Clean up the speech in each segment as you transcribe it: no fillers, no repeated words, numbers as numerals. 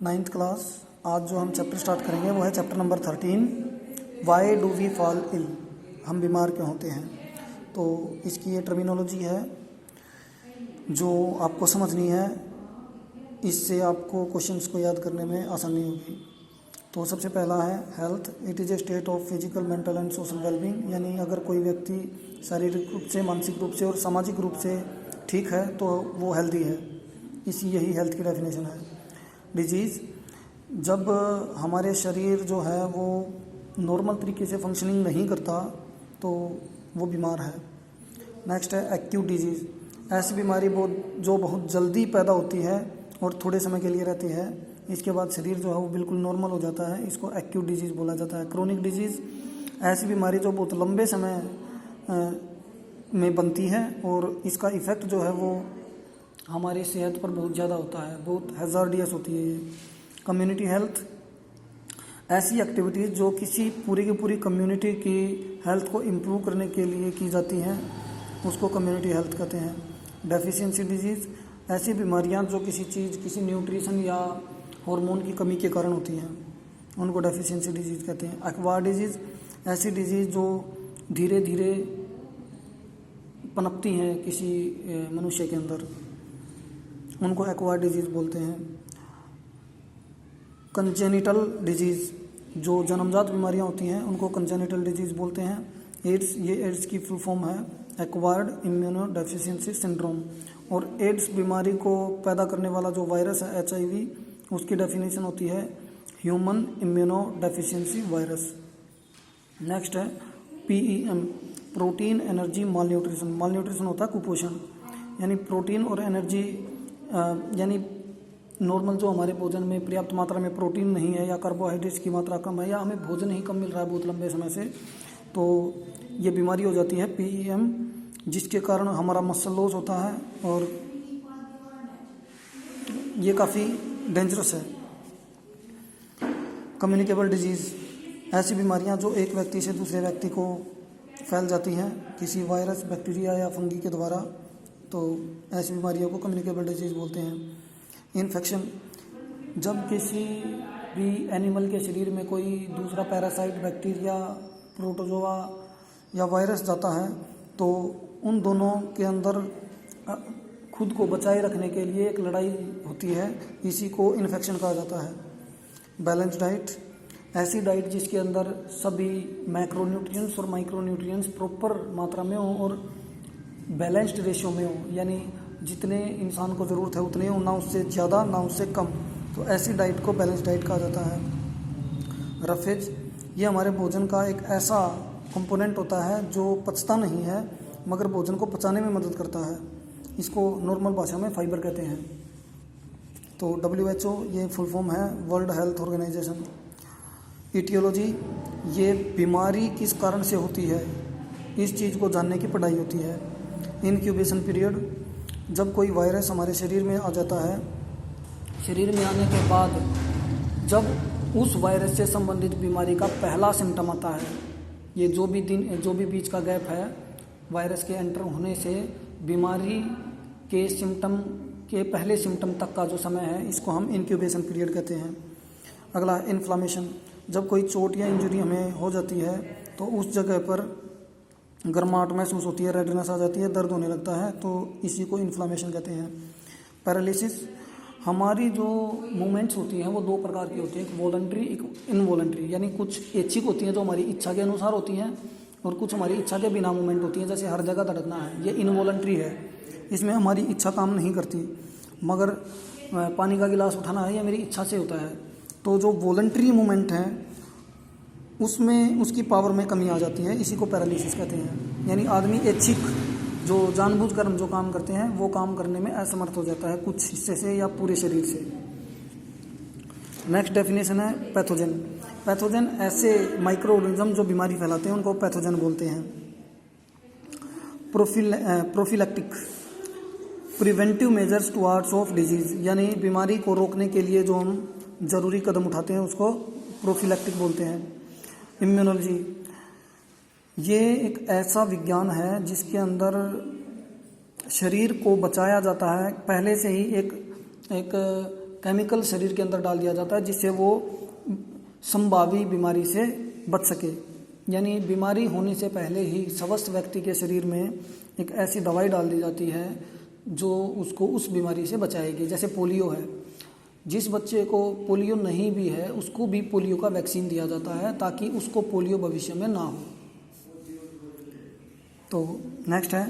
Ninth class. आज जो हम चैप्टर स्टार्ट करेंगे वो है chapter number 13, why do we fall ill, हम बीमार क्यों होते हैं। तो इसकी ये टर्मिनोलॉजी है जो आपको समझनी है, इससे आपको क्वेश्चंस को याद करने में आसानी होगी। तो सबसे पहला है health. It is a state of physical, mental and social wellbeing, यानी अगर कोई व्यक्ति शारीरिक रूप से, मानसिक रूप से और सामाजिक रूप से ठीक है तो वो हेल्दी है। यही हेल्थ की डेफिनेशन है। डिजीज़, जब हमारे शरीर जो है वो नॉर्मल तरीके से फंक्शनिंग नहीं करता तो वो बीमार है। नेक्स्ट है एक्यूट डिजीज़, ऐसी बीमारी जो बहुत जल्दी पैदा होती है और थोड़े समय के लिए रहती है, इसके बाद शरीर जो है वो बिल्कुल नॉर्मल हो जाता है, इसको एक्यूट डिजीज़ बोला जाता है। क्रोनिक डिजीज़, ऐसी बीमारी जो बहुत लंबे समय में बनती है और इसका इफ़ेक्ट जो है वो हमारी सेहत पर बहुत ज़्यादा होता है, बहुत हैज़ार्डियस होती है ये। कम्युनिटी हेल्थ, ऐसी एक्टिविटीज़ जो किसी पूरी की पूरी कम्युनिटी की हेल्थ को इम्प्रूव करने के लिए की जाती हैं, उसको कम्युनिटी हेल्थ कहते हैं। डेफिशिएंसी डिजीज़, ऐसी बीमारियां जो किसी न्यूट्रिशन या हार्मोन की कमी के कारण होती हैं, उनको डेफिशिएंसी डिजीज़ कहते हैं। एक्वायर्ड डिजीज़, ऐसी डिजीज़ जो धीरे धीरे पनपती हैं किसी मनुष्य के अंदर, उनको एक्वायर्ड डिजीज़ बोलते हैं। कंजेनिटल डिजीज़, जो जन्मजात बीमारियां होती हैं उनको कंजेनिटल डिजीज़ बोलते हैं। एड्स, ये एड्स की फुल फॉर्म है एक्वायर्ड इम्यूनो डेफिशिएंसी सिंड्रोम, और एड्स बीमारी को पैदा करने वाला जो वायरस है HIV, उसकी डेफिनेशन होती है human immuno deficiency virus. Next है PEM, प्रोटीन एनर्जी माल न्यूट्रिशन। माल न्यूट्रिशन होता है कुपोषण, यानी प्रोटीन और एनर्जी, यानी नॉर्मल जो हमारे भोजन में पर्याप्त मात्रा में प्रोटीन नहीं है या कार्बोहाइड्रेट्स की मात्रा कम है या हमें भोजन ही कम मिल रहा है बहुत लंबे समय से, तो ये बीमारी हो जाती है PEM, जिसके कारण हमारा मसल लॉस होता है और ये काफ़ी डेंजरस है। कम्युनिकेबल डिजीज़, ऐसी बीमारियां जो एक व्यक्ति से दूसरे व्यक्ति को फैल जाती हैं किसी वायरस, बैक्टीरिया या फंगी के द्वारा, तो ऐसी बीमारियों को कम्युनिकेबल डिजीज़ बोलते हैं। इन्फेक्शन, जब किसी भी एनिमल के शरीर में कोई दूसरा पैरासाइट, बैक्टीरिया, प्रोटोजोआ या वायरस जाता है तो उन दोनों के अंदर खुद को बचाए रखने के लिए एक लड़ाई होती है, इसी को इन्फेक्शन कहा जाता है। बैलेंस डाइट, ऐसी डाइट जिसके अंदर सभी मैक्रोन्यूट्रिएंट्स और माइक्रोन्यूट्रिएंट्स प्रॉपर मात्रा में हो और बैलेंस्ड रेशियो में हो, यानी जितने इंसान को ज़रूरत है उतने हो, ना उससे ज़्यादा ना उससे कम, तो ऐसी डाइट को बैलेंस डाइट कहा जाता है। रफेज, ये हमारे भोजन का एक ऐसा कंपोनेंट होता है जो पचता नहीं है मगर भोजन को पचाने में मदद करता है, इसको नॉर्मल भाषा में फाइबर कहते हैं। तो WHO, ये फुल फॉर्म है वर्ल्ड हेल्थ ऑर्गेनाइजेशन। इटियोलॉजी, ये बीमारी किस कारण से होती है इस चीज़ को जानने की पढ़ाई होती है। इनक्यूबेशन पीरियड, जब कोई वायरस हमारे शरीर में आ जाता है, शरीर में आने के बाद जब उस वायरस से संबंधित बीमारी का पहला सिम्टम आता है, ये जो भी बीच का गैप है वायरस के एंटर होने से बीमारी के सिम्टम के पहले सिम्टम तक का जो समय है, इसको हम इनक्यूबेशन पीरियड कहते हैं। अगला है इन्फ्लामेशन, जब कोई चोट या इंजरी हमें हो जाती है तो उस जगह पर गर्माहट महसूस होती है, रेडनेस आ जाती है, दर्द होने लगता है, तो इसी को इन्फ्लामेशन कहते हैं। पैरालिसिस, हमारी जो मूवमेंट्स होती हैं वो दो प्रकार की होती हैं, एक वॉलंटरी, एक इनवॉलंटरी, यानी कुछ ऐच्छिक होती हैं जो हमारी इच्छा के अनुसार होती हैं और कुछ हमारी इच्छा के बिना मूवमेंट होती हैं, जैसे हर जगह धड़कना है, ये इनवॉलंटरी है, इसमें हमारी इच्छा काम नहीं करती, मगर पानी का गिलास उठाना है ये मेरी इच्छा से होता है। तो जो वॉलंटरी मूवमेंट है उसमें उसकी पावर में कमी आ जाती है, इसी को पैरालिसिस कहते हैं, यानी आदमी ऐच्छिक जो जानबूझकर हम जो काम करते हैं वो काम करने में असमर्थ हो जाता है कुछ हिस्से से या पूरे शरीर से। नेक्स्ट डेफिनेशन है पैथोजन। पैथोजन, ऐसे माइक्रो ऑर्गेनिज्म जो बीमारी फैलाते हैं उनको पैथोजन बोलते हैं। Prophylactic, preventive measures towards of disease, यानी बीमारी को रोकने के लिए जो हम ज़रूरी कदम उठाते हैं उसको प्रोफिलैक्टिक बोलते हैं। इम्यूनोलॉजी, ये एक ऐसा विज्ञान है जिसके अंदर शरीर को बचाया जाता है, पहले से ही एक केमिकल शरीर के अंदर डाल दिया जाता है जिससे वो संभावी बीमारी से बच सके। यानी बीमारी होने से पहले ही स्वस्थ व्यक्ति के शरीर में एक ऐसी दवाई डाल दी जाती है जो उसको उस बीमारी से बचाएगी। जैसे पोलियो है, जिस बच्चे को पोलियो नहीं भी है उसको भी पोलियो का वैक्सीन दिया जाता है ताकि उसको पोलियो भविष्य में ना हो। तो नेक्स्ट है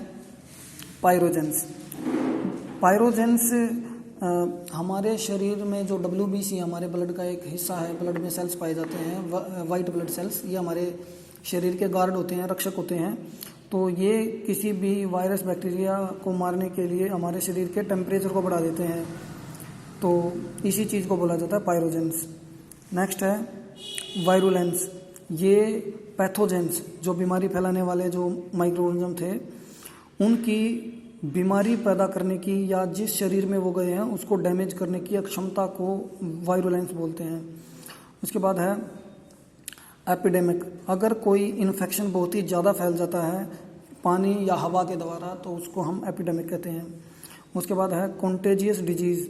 पायरोजेंस। पायरोजेंस हमारे शरीर में जो WBC हमारे ब्लड का एक हिस्सा है, ब्लड में सेल्स पाए जाते हैं, वाइट ब्लड सेल्स, ये हमारे शरीर के गार्ड होते हैं, रक्षक होते हैं। तो ये किसी भी वायरस बैक्टीरिया को मारने के लिए हमारे शरीर के टेम्परेचर को बढ़ा देते हैं। तो इसी चीज़ को बोला जाता है पायरोजेंस। नेक्स्ट है वायरुलेंस। ये पैथोजेंस, जो बीमारी फैलाने वाले जो माइक्रोऑर्गेनिज्म थे, उनकी बीमारी पैदा करने की या जिस शरीर में वो गए हैं उसको डैमेज करने की क्षमता को वायरुलेंस बोलते हैं। उसके बाद है एपिडेमिक। अगर कोई इन्फेक्शन बहुत ही ज़्यादा फैल जाता है पानी या हवा के द्वारा तो उसको हम एपिडेमिक कहते हैं। उसके बाद है कॉन्टेजियस डिजीज़।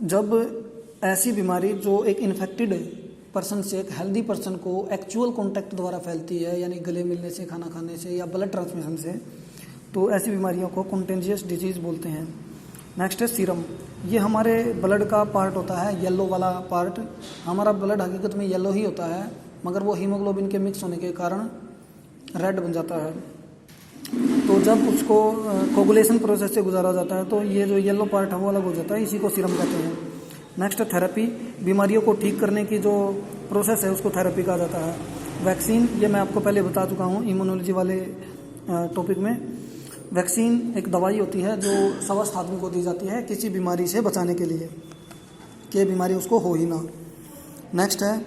जब ऐसी बीमारी जो एक इन्फेक्टेड पर्सन से एक हेल्दी पर्सन को एक्चुअल कांटेक्ट द्वारा फैलती है, यानी गले मिलने से, खाना खाने से या ब्लड ट्रांसमिशन से, तो ऐसी बीमारियों को कॉन्टेजियस डिजीज़ बोलते हैं। नेक्स्ट है सीरम। ये हमारे ब्लड का पार्ट होता है, येलो वाला पार्ट। हमारा ब्लड हकीकत में येलो ही होता है, मगर वो हीमोग्लोबिन के मिक्स होने के कारण रेड बन जाता है। तो जब उसको कोगुलेशन प्रोसेस से गुजारा जाता है तो ये जो येलो पार्ट है वो अलग हो जाता है, इसी को सीरम कहते हैं। नेक्स्ट है थेरेपी। बीमारियों को ठीक करने की जो प्रोसेस है उसको थेरेपी कहा जाता है। वैक्सीन, ये मैं आपको पहले बता चुका हूँ इम्यूनोलॉजी वाले टॉपिक में। वैक्सीन एक दवाई होती है जो स्वस्थ आदमी को दी जाती है किसी बीमारी से बचाने के लिए कि बीमारी उसको हो ही ना। नेक्स्ट है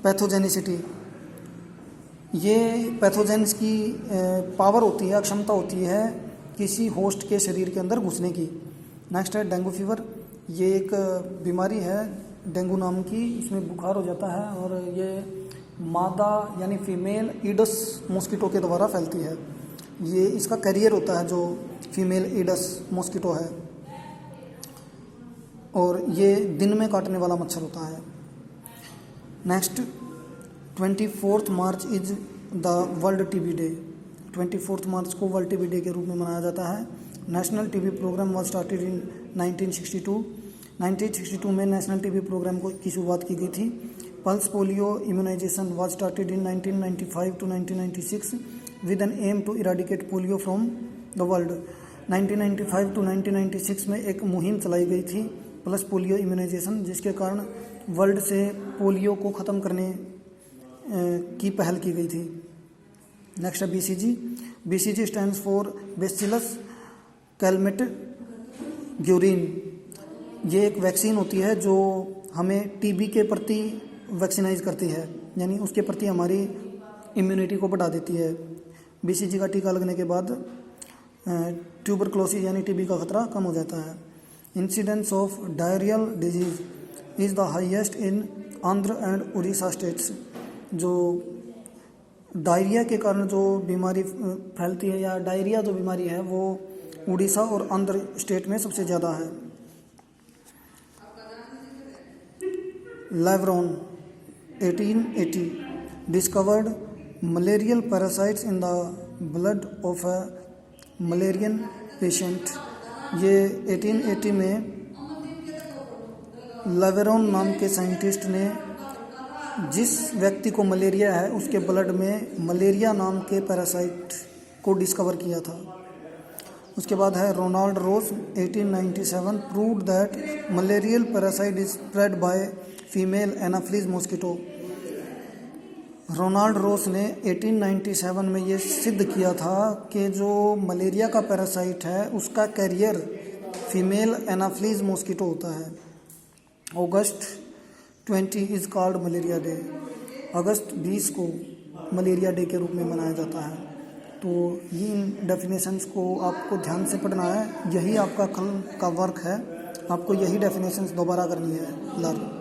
पैथोजेनिसिटी। ये पैथोजेंस की पावर होती है, क्षमता होती है किसी होस्ट के शरीर के अंदर घुसने की। नेक्स्ट है डेंगू फीवर। ये एक बीमारी है डेंगू नाम की, इसमें बुखार हो जाता है और ये मादा यानी फीमेल ईडस मॉस्किटो के द्वारा फैलती है। ये इसका कैरियर होता है जो फीमेल ईडस मॉस्किटो है, और ये दिन में काटने वाला मच्छर होता है। Next 24 March is the world TB day. 24 मार्च को वर्ल्ड टीबी डे के रूप में मनाया जाता है। National TB programme was started in 1962। 1962 में नेशनल टीबी प्रोग्राम की शुरुआत की गई थी। Pulse polio immunisation was started in 1995 to 1996 with an aim to eradicate polio from the world। 1995 to 1996 में एक मुहिम चलाई गई थी प्लस पोलियो इम्यूनाइजेशन, जिसके कारण वर्ल्ड से पोलियो को ख़त्म करने की पहल की गई थी। नेक्स्ट है BCG। BCG stands for bacillus Calmette-Guérin. ये एक वैक्सीन होती है जो हमें टीबी के प्रति वैक्सीनाइज करती है, यानी उसके प्रति हमारी इम्यूनिटी को बढ़ा देती है। BCG का टीका लगने के बाद ट्यूबरक्लोसिस यानी टीबी का खतरा कम हो जाता है। Incidence of diarrhoeal disease is the highest in Andhra and Orissa states. जो डायरिया के कारण जो बीमारी फैलती है या डायरिया जो बीमारी है वो उड़ीसा और आंध्र स्टेट में सबसे ज़्यादा है। लेवरॉन 1880 discovered malarial parasites in the blood of a malarian patient। ये 1880 में लेवेरॉन नाम के साइंटिस्ट ने जिस व्यक्ति को मलेरिया है उसके ब्लड में मलेरिया नाम के पैरासाइट को डिस्कवर किया था। उसके बाद है Ronald Ross 1897 proved that malarial parasite is spread by female Anopheles mosquito. Ronald Ross ने 1897 में ये सिद्ध किया था कि जो मलेरिया का पैरासाइट है उसका कैरियर फीमेल एनाफिलीज मॉस्किटो होता है। अगस्त 20 इज़ कॉल्ड मलेरिया डे। अगस्त 20 को मलेरिया डे के रूप में मनाया जाता है। तो इन डेफिनेशंस को आपको ध्यान से पढ़ना है, यही आपका कल का वर्क है, आपको यही डेफिनेशंस दोबारा करनी है लर्न।